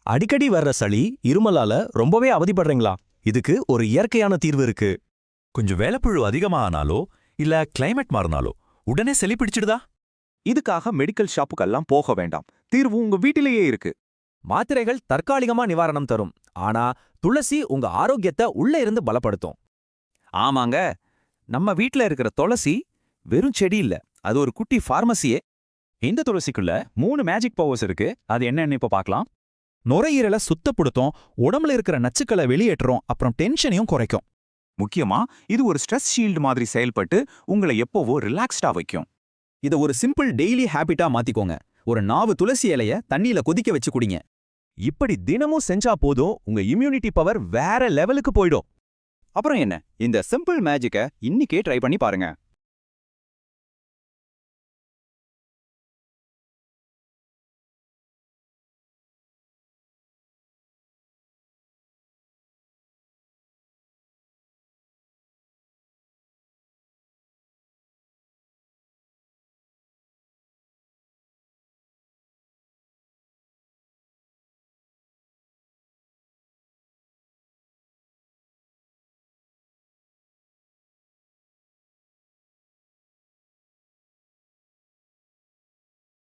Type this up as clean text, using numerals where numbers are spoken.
அடிக்கடி வர்ற சளி, இருமலால ரொம்பவே அவதிப்படுறீங்களா? இதுக்கு ஒரு இயற்கையான தீர்வு இருக்கு. கொஞ்சம் வேலைப்புழு அதிகமா ஆனாலோ இல்ல கிளைமேட் மாறினாலோ உடனே சளி பிடிச்சிடுதா? இதுக்காக மெடிக்கல் ஷாப்புக்கெல்லாம் போக வேண்டாம். தீர்வு உங்க வீட்டிலேயே இருக்கு. மாத்திரைகள் தற்காலிகமா நிவாரணம் தரும். ஆனா துளசி உங்க ஆரோக்கியத்தை உள்ள இருந்து பலப்படுத்தும். ஆமாங்க, நம்ம வீட்ல இருக்கிற துளசி வெறும் செடி இல்ல, அது ஒரு குட்டி ஃபார்மசியே. இந்த துளசிக்குள்ள 3 மேஜிக் பவர்ஸ் இருக்கு. அது என்னன்னு இப்ப பார்க்கலாம். நுரையீரலை சுத்தப்படுத்தும், உடம்புல இருக்கிற நச்சுக்களை வெளியேற்றும், அப்புறம் டென்ஷனையும் குறைக்கும். முக்கியமா இது ஒரு ஸ்ட்ரெஸ் ஷீல்டு மாதிரி செயல்பட்டு உங்களை எப்போவோ ரிலாக்ஸ்டா வைக்கும். இத ஒரு சிம்பிள் டெய்லி ஹேபிட்டா மாத்திக்கோங்க. ஒரு நாவு துளசி இலைய தண்ணியில கொதிக்க வச்சு குடிங்க. இப்படி தினமும் செஞ்சா போதும், உங்க இம்யூனிட்டி பவர் வேற லெவலுக்கு போயிடும். அப்புறம் என்ன, இந்த சிம்பிள் மேஜிக்கை இன்னிக்கே ட்ரை பண்ணி பாருங்க.